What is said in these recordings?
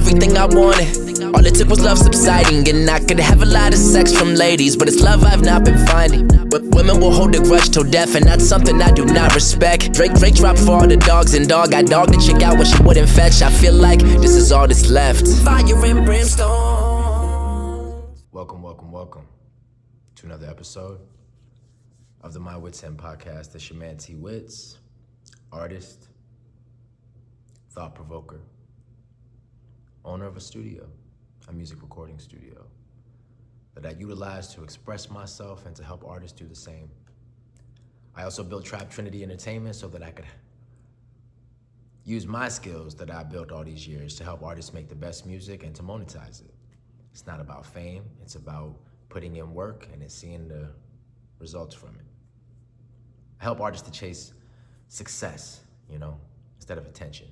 everything I wanted. All it took was love subsiding, and I could have a lot of sex from ladies, but it's love I've not been finding. But women will hold a grudge till death, and that's something I do not respect. Drake dropped for all the dogs, and dog, I dogged the chick out when she wouldn't fetch. I feel like this is all that's left. Fire and brimstone. Welcome to another episode of the My Wits End podcast. It's your man T Wits, artist, thought provoker, owner of a studio, a music recording studio that I utilize to express myself and to help artists do the same. I also built Tribe Trinity Entertainment so that I could use my skills that I built all these years to help artists make the best music and to monetize it. It's not about fame, it's about putting in work and then seeing the results from it. I help artists to chase success, instead of attention.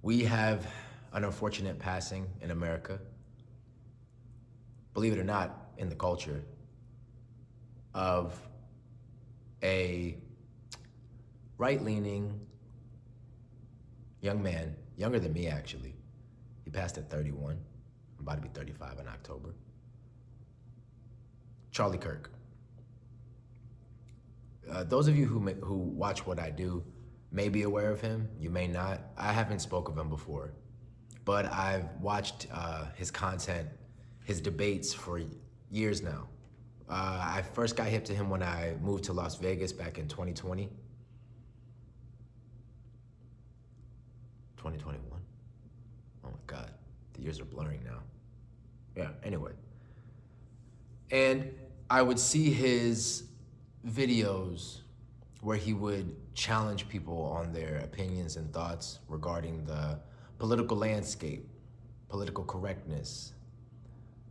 We have an unfortunate passing in America, believe it or not, in the culture, of a right-leaning young man, younger than me actually. He passed at 31. I'm about to be 35 in October. Charlie Kirk. Those of you who watch what I do may be aware of him. You may not. I haven't spoke of him before, but I've watched his content, his debates for years now. I first got hip to him when I moved to Las Vegas back in 2020. 2021? Oh my God, the years are blurring now. Yeah, anyway. And I would see his videos where he would challenge people on their opinions and thoughts regarding the political landscape, political correctness,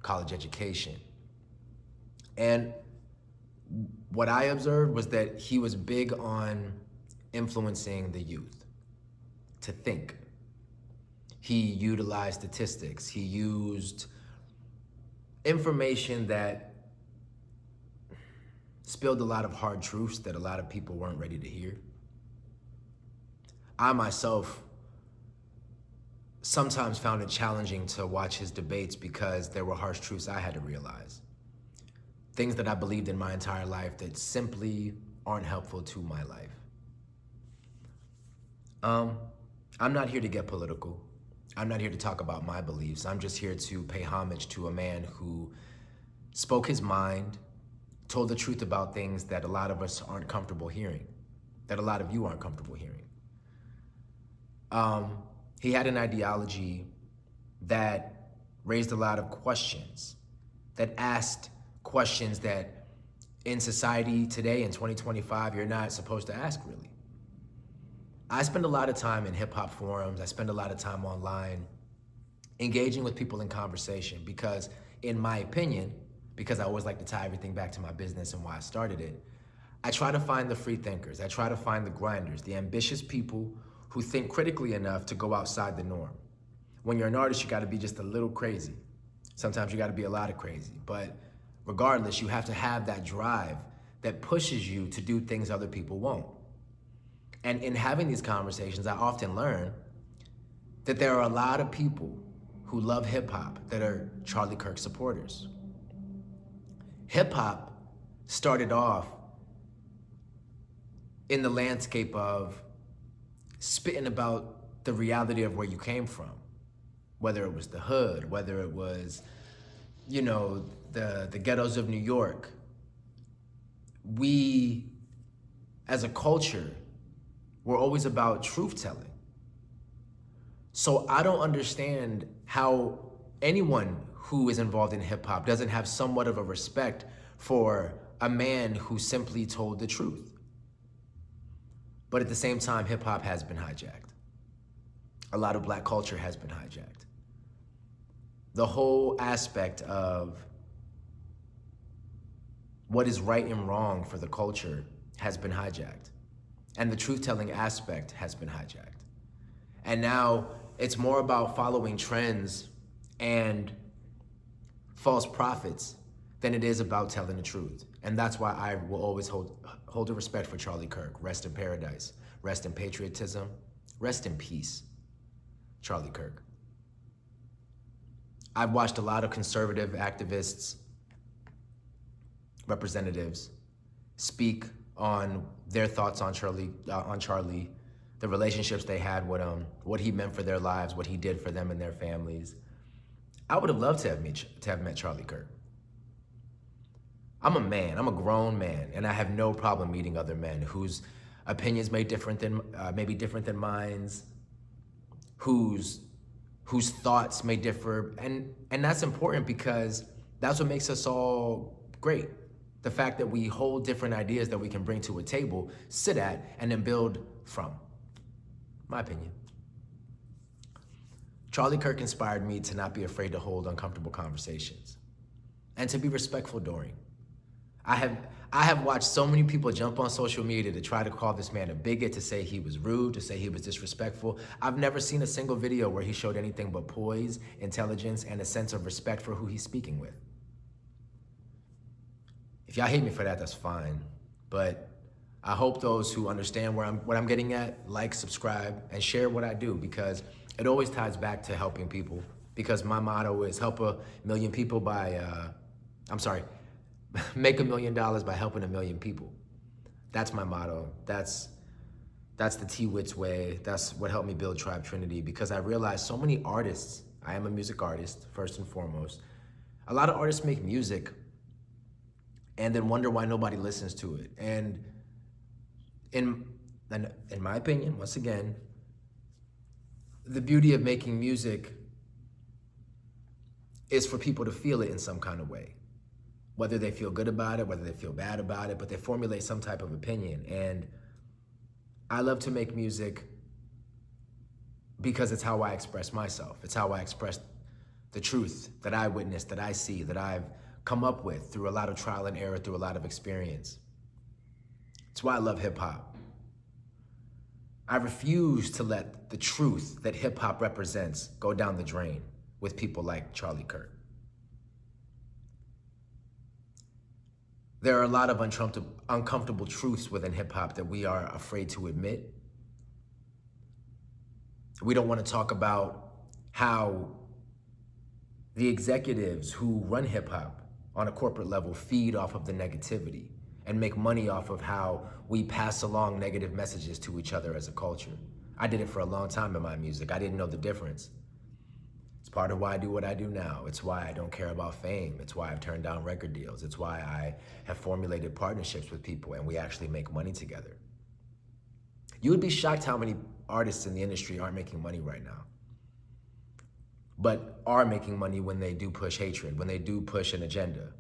college education. And what I observed was that he was big on influencing the youth to think. He utilized statistics. He used information that spilled a lot of hard truths that a lot of people weren't ready to hear. I myself sometimes found it challenging to watch his debates because there were harsh truths I had to realize. Things that I believed in my entire life that simply aren't helpful to my life. I'm not here to get political. I'm not here to talk about my beliefs. I'm just here to pay homage to a man who spoke his mind, told the truth about things that a lot of us aren't comfortable hearing, that a lot of you aren't comfortable hearing. He had an ideology that raised a lot of questions, that asked questions that in society today in 2025, you're not supposed to ask really. I spend a lot of time in hip hop forums. I spend a lot of time online engaging with people in conversation because in my opinion, because I always like to tie everything back to my business and why I started it, I try to find the free thinkers. I try to find the grinders, the ambitious people who think critically enough to go outside the norm. When you're an artist, you gotta be just a little crazy. Sometimes you gotta be a lot of crazy, but regardless, you have to have that drive that pushes you to do things other people won't. And in having these conversations, I often learn that there are a lot of people who love hip hop that are Charlie Kirk supporters. Hip hop started off in the landscape of spitting about the reality of where you came from, whether it was the hood, whether it was, the ghettos of New York. We, as a culture, we're always about truth-telling. So I don't understand how anyone who is involved in hip-hop doesn't have somewhat of a respect for a man who simply told the truth. But at the same time, hip-hop has been hijacked. A lot of Black culture has been hijacked. The whole aspect of what is right and wrong for the culture has been hijacked. And the truth-telling aspect has been hijacked. And now it's more about following trends and false prophets than it is about telling the truth. And that's why I will always hold a respect for Charlie Kirk. Rest in paradise, rest in patriotism, rest in peace. Charlie Kirk. I've watched a lot of conservative activists, representatives, speak on their thoughts on Charlie, the relationships they had with him, what he meant for their lives, what he did for them and their families. I would have loved to have met Charlie Kirk. I'm a man, I'm a grown man, and I have no problem meeting other men whose opinions may be different than mine, whose thoughts may differ, and that's important because that's what makes us all great. The fact that we hold different ideas that we can bring to a table, sit at, and then build from. My opinion. Charlie Kirk inspired me to not be afraid to hold uncomfortable conversations and to be respectful during. I have watched so many people jump on social media to try to call this man a bigot, to say he was rude, to say he was disrespectful. I've never seen a single video where he showed anything but poise, intelligence, and a sense of respect for who he's speaking with. If y'all hate me for that, that's fine. But I hope those who understand what I'm getting at, like, subscribe, and share what I do, because it always ties back to helping people. Because my motto is help a million people make $1 million by helping 1 million people. That's my motto. That's the T-Wits way. That's what helped me build Tribe Trinity, because I realized so many artists, I am a music artist, first and foremost. A lot of artists make music and then wonder why nobody listens to it. And in my opinion, once again, the beauty of making music is for people to feel it in some kind of way. Whether they feel good about it, whether they feel bad about it, but they formulate some type of opinion. And I love to make music because it's how I express myself. It's how I express the truth that I witnessed, that I see, that I've come up with through a lot of trial and error, through a lot of experience. It's why I love hip hop. I refuse to let the truth that hip hop represents go down the drain with people like Charlie Kirk. There are a lot of uncomfortable truths within hip hop that we are afraid to admit. We don't want to talk about how the executives who run hip hop on a corporate level feed off of the negativity and make money off of how we pass along negative messages to each other as a culture. I did it for a long time in my music. I didn't know the difference. It's part of why I do what I do now. It's why I don't care about fame. It's why I've turned down record deals. It's why I have formulated partnerships with people and we actually make money together. You would be shocked how many artists in the industry aren't making money right now, but are making money when they do push hatred, when they do push an agenda,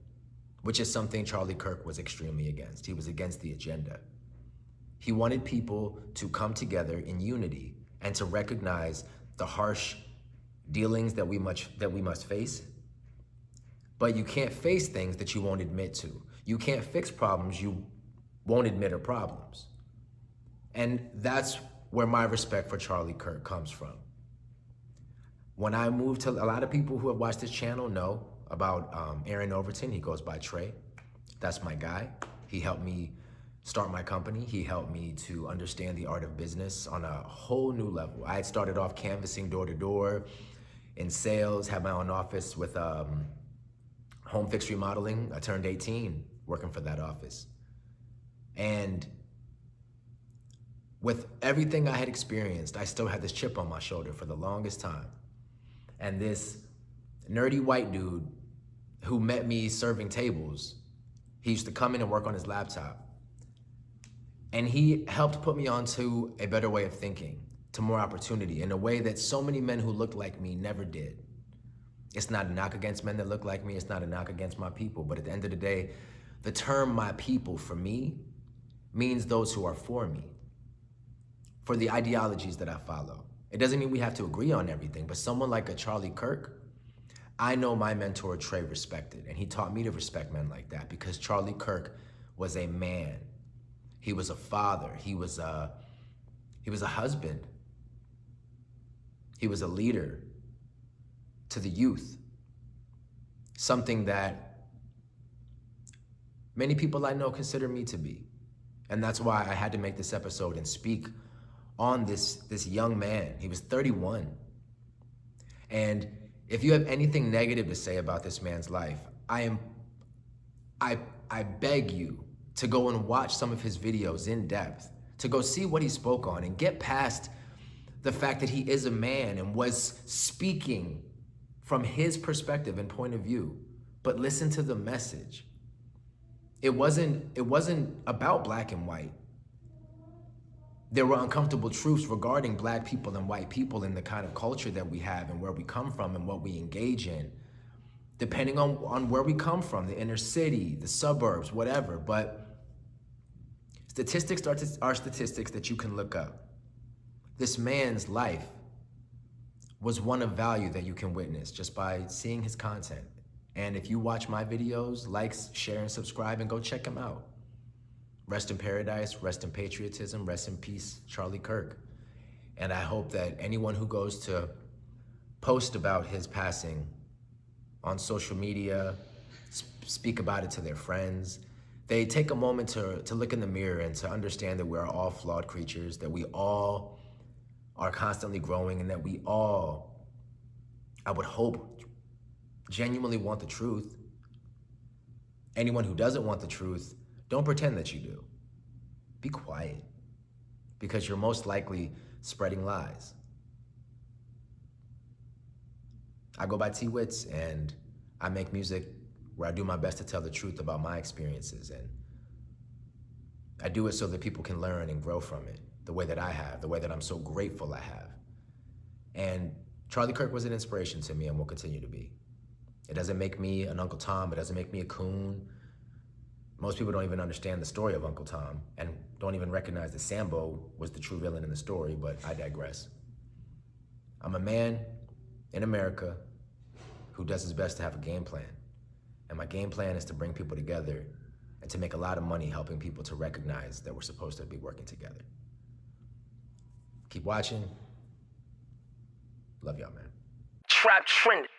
which is something Charlie Kirk was extremely against. He was against the agenda. He wanted people to come together in unity and to recognize the harsh dealings that we must face. But you can't face things that you won't admit to. You can't fix problems you won't admit are problems. And that's where my respect for Charlie Kirk comes from. When I moved to, a lot of people who have watched this channel know about Aaron Overton. He goes by Trey. That's my guy. He helped me start my company. He helped me to understand the art of business on a whole new level. I had started off canvassing door to door in sales, had my own office with home fix remodeling. I turned 18 working for that office. And with everything I had experienced, I still had this chip on my shoulder for the longest time. And this nerdy white dude who met me serving tables, he used to come in and work on his laptop. And he helped put me onto a better way of thinking, to more opportunity, in a way that so many men who looked like me never did. It's not a knock against men that look like me, it's not a knock against my people, but at the end of the day, the term my people for me means those who are for me, for the ideologies that I follow. It doesn't mean we have to agree on everything, but someone like a Charlie Kirk, I know my mentor Trey respected, and he taught me to respect men like that, because Charlie Kirk was a man. He was a father. He was a husband. He was a leader to the youth. Something that many people I know consider me to be. And that's why I had to make this episode and speak on this young man. He was 31. And if you have anything negative to say about this man's life, I beg you to go and watch some of his videos in depth, to go see what he spoke on and get past the fact that he is a man and was speaking from his perspective and point of view. But listen to the message. It wasn't about black and white. There were uncomfortable truths regarding black people and white people and the kind of culture that we have and where we come from and what we engage in, depending on where we come from, the inner city, the suburbs, whatever. But statistics are statistics that you can look up. This man's life was one of value that you can witness just by seeing his content. And if you watch my videos, like, share, and subscribe, and go check him out. Rest in paradise, rest in patriotism, rest in peace, Charlie Kirk. And I hope that anyone who goes to post about his passing on social media, speak about it to their friends, they take a moment to look in the mirror and to understand that we're all flawed creatures, that we all are constantly growing, and that we all, I would hope, genuinely want the truth. Anyone who doesn't want the truth, don't pretend that you do. Be quiet, because you're most likely spreading lies. I go by T-Wits, and I make music where I do my best to tell the truth about my experiences, and I do it so that people can learn and grow from it, the way that I have, the way that I'm so grateful I have. And Charlie Kirk was an inspiration to me and will continue to be. It doesn't make me an Uncle Tom, it doesn't make me a coon. Most people don't even understand the story of Uncle Tom and don't even recognize that Sambo was the true villain in the story, but I digress. I'm a man in America who does his best to have a game plan. And my game plan is to bring people together and to make a lot of money helping people to recognize that we're supposed to be working together. Keep watching. Love y'all, man. Tribe Trinity.